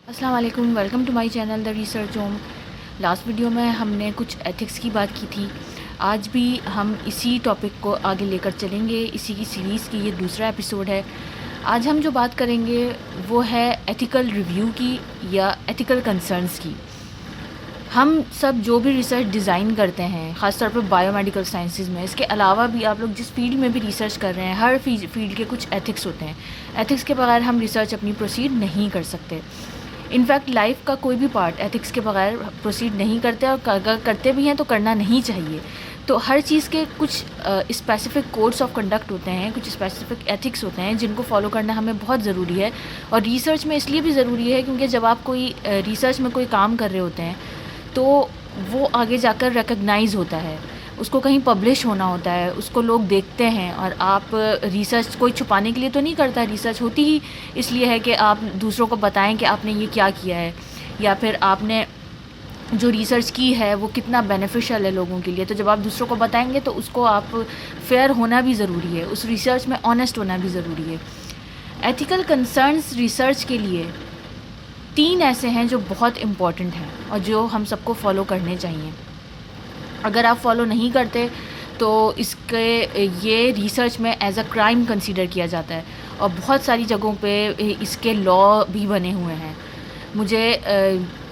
अस्सलाम वालेकुम, welcome to my channel the research home. Last video में हमने कुछ एथिक्स की बात की थी। आज भी हम इसी टॉपिक को आगे लेकर चलेंगे। इसी की सीरीज़ की ये दूसरा एपिसोड है। आज हम जो बात करेंगे वो है एथिकल रिव्यू की या एथिकल कंसर्न्स की। हम सब जो भी रिसर्च डिज़ाइन करते हैं, ख़ास तौर पर बायोमेडिकल साइंसेज में, इसके अलावा भी आप लोग जिस फील्ड में भी रिसर्च कर रहे हैं, हर फील्ड के कुछ एथिक्स होते हैं। एथिक्स के बगैर हम रिसर्च अपनी प्रोसीड नहीं कर सकते। इनफैक्ट लाइफ का कोई भी पार्ट एथिक्स के बगैर प्रोसीड नहीं करते, और अगर करते भी हैं तो करना नहीं चाहिए। तो हर चीज़ के कुछ स्पेसिफ़िक कोड्स ऑफ कंडक्ट होते हैं, कुछ स्पेसिफ़िक एथिक्स होते हैं जिनको फॉलो करना हमें बहुत ज़रूरी है। और रिसर्च में इसलिए भी ज़रूरी है क्योंकि जब आप कोई रिसर्च में कोई काम कर रहे होते हैं तो वो आगे जाकर रिकग्नाइज़ होता है, उसको कहीं पब्लिश होना होता है, उसको लोग देखते हैं। और आप रिसर्च कोई छुपाने के लिए तो नहीं करता, रिसर्च होती ही इसलिए है कि आप दूसरों को बताएं कि आपने ये क्या किया है, या फिर आपने जो रिसर्च की है वो कितना बेनिफिशियल है लोगों के लिए। तो जब आप दूसरों को बताएंगे तो उसको आप फेयर होना भी ज़रूरी है, उस रिसर्च में ऑनेस्ट होना भी ज़रूरी है। एथिकल कंसर्न्स रिसर्च के लिए 3 ऐसे हैं जो बहुत इम्पॉर्टेंट हैं और जो हम सबको फॉलो करने चाहिए। अगर आप फॉलो नहीं करते तो इसके ये रिसर्च में एज अ क्राइम कंसीडर किया जाता है, और बहुत सारी जगहों पे इसके लॉ भी बने हुए हैं। मुझे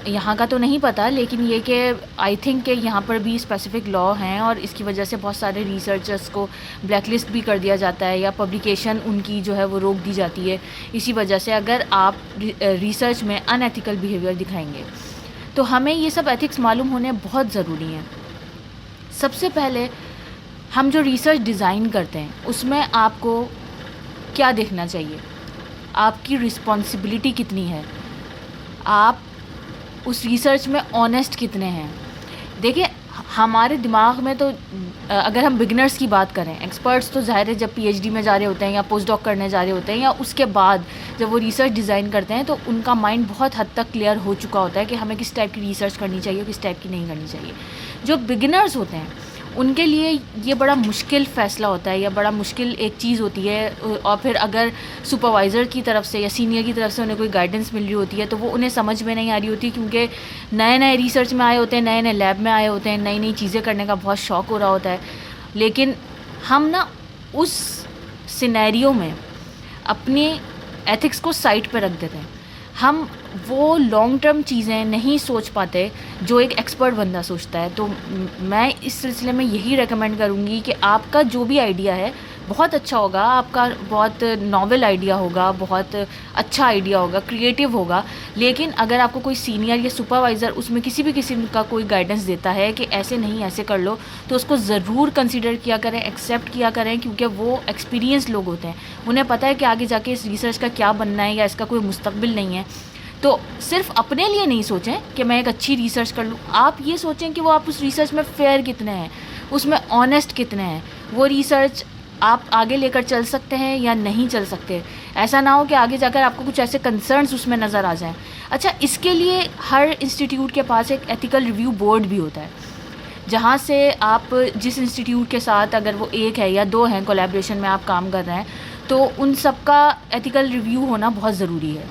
यहाँ का तो नहीं पता, लेकिन ये कि आई थिंक कि यहाँ पर भी स्पेसिफ़िक लॉ हैं, और इसकी वजह से बहुत सारे रिसर्चर्स को ब्लैकलिस्ट भी कर दिया जाता है, या पब्लिकेशन उनकी जो है वो रोक दी जाती है इसी वजह से, अगर आप रिसर्च में अनएथिकल बिहेवियर दिखाएंगे। तो हमें ये सब एथिक्स मालूम होने बहुत ज़रूरी हैं। सबसे पहले हम जो रिसर्च डिज़ाइन करते हैं उसमें आपको क्या देखना चाहिए, आपकी रिस्पॉन्सिबिलिटी कितनी है, आप उस रिसर्च में ऑनेस्ट कितने हैं। देखिए, हमारे दिमाग में तो अगर हम बिगिनर्स की बात करें, एक्सपर्ट्स तो ज़ाहिर है जब पीएचडी में जा रहे होते हैं या पोस्ट डॉक करने जा रहे होते हैं, या उसके बाद जब वो रिसर्च डिज़ाइन करते हैं तो उनका माइंड बहुत हद तक क्लियर हो चुका होता है कि हमें किस टाइप की रिसर्च करनी चाहिए, किस टाइप की नहीं करनी चाहिए। जो बिगिनर्स होते हैं उनके लिए ये बड़ा मुश्किल फ़ैसला होता है, या बड़ा मुश्किल एक चीज़ होती है। और फिर अगर सुपरवाइज़र की तरफ से या सीनियर की तरफ से उन्हें कोई गाइडेंस मिल रही होती है तो वो उन्हें समझ में नहीं आ रही होती, क्योंकि नए नए रिसर्च में आए होते हैं, नए नए लैब में आए होते हैं, नई नई चीज़ें करने का बहुत शौक़ हो रहा होता है। लेकिन हम ना उस सिनेरियो में अपने एथिक्स को साइड पर रख देते हैं। हम वो लॉन्ग टर्म चीज़ें नहीं सोच पाते जो एक एक्सपर्ट बंदा सोचता है। तो मैं इस सिलसिले में यही रेकमेंड करूँगी कि आपका जो भी आइडिया है बहुत अच्छा होगा, आपका बहुत नॉवेल आइडिया होगा, बहुत अच्छा आइडिया होगा, क्रिएटिव होगा, लेकिन अगर आपको कोई सीनियर या सुपरवाइज़र उसमें किसी भी किस्म का कोई गाइडेंस देता है कि ऐसे नहीं ऐसे कर लो, तो उसको ज़रूर कंसीडर किया करें, एक्सेप्ट किया करें, क्योंकि वो एक्सपीरियंस लोग होते हैं, उन्हें पता है कि आगे जाके इस रिसर्च का क्या बनना है या इसका कोई मुस्तकबिल नहीं है। तो सिर्फ अपने लिए नहीं सोचें कि मैं एक अच्छी रिसर्च कर लूँ, आप ये सोचें कि वो आप उस रिसर्च में फेयर कितने हैं, उसमें ऑनेस्ट कितने हैं, वो रिसर्च आप आगे लेकर चल सकते हैं या नहीं चल सकते। ऐसा ना हो कि आगे जाकर आपको कुछ ऐसे कंसर्न्स उसमें नज़र आ जाएं। अच्छा, इसके लिए हर इंस्टीट्यूट के पास एक एथिकल रिव्यू बोर्ड भी होता है, जहाँ से आप जिस इंस्टीट्यूट के साथ, अगर वो एक है या 2 हैं कोलैबोरेशन में आप काम कर रहे हैं, तो उन सब का एथिकल रिव्यू होना बहुत ज़रूरी है,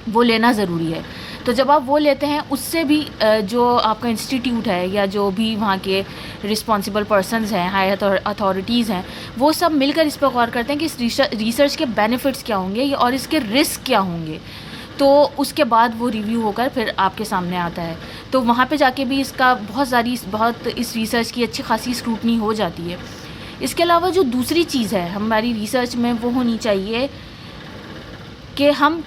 वो लेना ज़रूरी है। तो जब आप वो लेते हैं, उससे भी जो आपका इंस्टीट्यूट है या जो भी वहाँ के रिस्पॉन्सिबल पर्सन्स हैं, हायर अथॉरिटीज़ हैं, वो सब मिलकर इस पर गौर करते हैं कि इस रिसर्च के बेनिफिट्स क्या होंगे और इसके रिस्क क्या होंगे। तो उसके बाद वो रिव्यू होकर फिर आपके सामने आता है। तो वहाँ पे जाके भी इसका बहुत इस रिसर्च की अच्छी खासी स्क्रूटनी हो जाती है। इसके अलावा जो दूसरी चीज़ है हमारी रिसर्च में, वो होनी चाहिए कि हम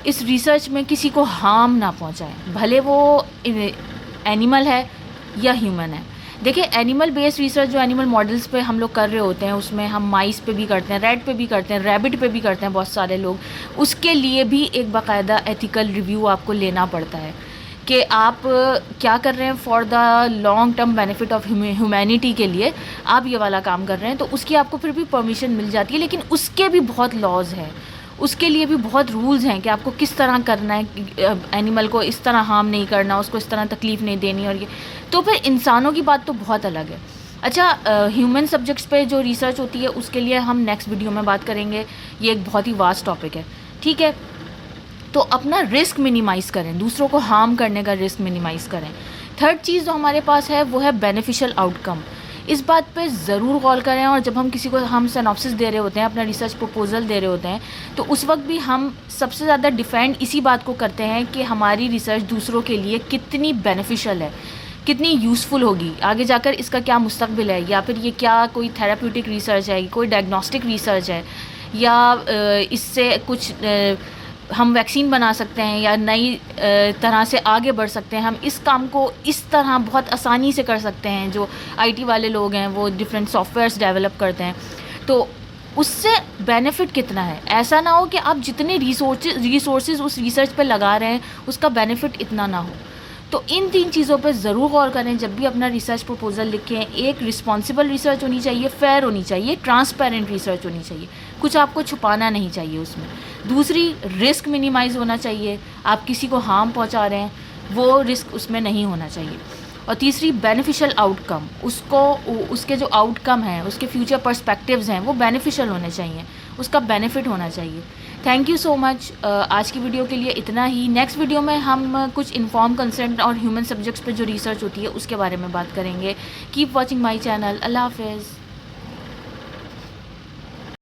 इस रिसर्च में किसी को हार्म ना पहुंचाएं, भले वो एनिमल है या ह्यूमन है। देखिए, एनिमल बेस्ड रिसर्च जो एनिमल मॉडल्स पे हम लोग कर रहे होते हैं, उसमें हम माइस पे भी करते हैं, रैट पे भी करते हैं, रैबिट पे भी करते हैं बहुत सारे लोग। उसके लिए भी एक बाकायदा एथिकल रिव्यू आपको लेना पड़ता है कि आप क्या कर रहे हैं for the long term benefit of humanity के लिए आप ये वाला काम कर रहे हैं, तो उसकी आपको फिर भी परमिशन मिल जाती है। लेकिन उसके भी बहुत लॉज हैं, उसके लिए भी बहुत रूल्स हैं कि आपको किस तरह करना है, एनिमल को इस तरह हार्म नहीं करना, उसको इस तरह तकलीफ़ नहीं देनी। और ये तो फिर इंसानों की बात तो बहुत अलग है। अच्छा, ह्यूमन सब्जेक्ट्स पे जो रिसर्च होती है उसके लिए हम नेक्स्ट वीडियो में बात करेंगे, ये एक बहुत ही वास्ट टॉपिक है, ठीक है। तो अपना रिस्क मिनिमाइज़ करें, दूसरों को हार्म करने का रिस्क मिनिमाइज़ करें। थर्ड चीज़ जो हमारे पास है वो है बेनिफिशियल आउटकम। इस बात पे ज़रूर गौर करें, और जब हम किसी को हम सिनॉप्सिस दे रहे होते हैं, अपना रिसर्च प्रपोजल दे रहे होते हैं, तो उस वक्त भी हम सबसे ज़्यादा डिफेंड इसी बात को करते हैं कि हमारी रिसर्च दूसरों के लिए कितनी बेनिफिशियल है, कितनी यूज़फुल होगी, आगे जाकर इसका क्या मुस्तकबिल है, या फिर ये क्या कोई थेराप्यूटिक रिसर्च है, कोई डायग्नोस्टिक रिसर्च है, या इससे कुछ हम वैक्सीन बना सकते हैं या नई तरह से आगे बढ़ सकते हैं, हम इस काम को इस तरह बहुत आसानी से कर सकते हैं। जो आईटी वाले लोग हैं वो डिफरेंट सॉफ्टवेयर्स डेवलप करते हैं, तो उससे बेनिफिट कितना है। ऐसा ना हो कि आप जितने रिसोर्सेज उस रिसर्च पे लगा रहे हैं उसका बेनिफिट इतना ना हो। तो इन 3 चीज़ों पे ज़रूर गौर करें जब भी अपना रिसर्च प्रपोजल लिखें। एक रिस्पॉन्सिबल रिसर्च होनी चाहिए, फेयर होनी चाहिए, ट्रांसपेरेंट रिसर्च होनी चाहिए, कुछ आपको छुपाना नहीं चाहिए उसमें। दूसरी, रिस्क मिनिमाइज़ होना चाहिए, आप किसी को हार्म पहुंचा रहे हैं वो रिस्क उसमें नहीं होना चाहिए। और तीसरी, बेनिफिशियल आउटकम, उसके जो आउटकम हैं, उसके फ्यूचर पर्सपेक्टिव्स हैं वो बेनिफिशियल होने चाहिए, उसका बेनिफिट होना चाहिए। Thank you so much. आज की वीडियो के लिए इतना ही। नेक्स्ट वीडियो में हम कुछ इन्फॉर्म कंसेंट और ह्यूमन सब्जेक्ट्स पे जो रिसर्च होती है उसके बारे में बात करेंगे। Keep watching my channel. अल्लाह हाफिज़।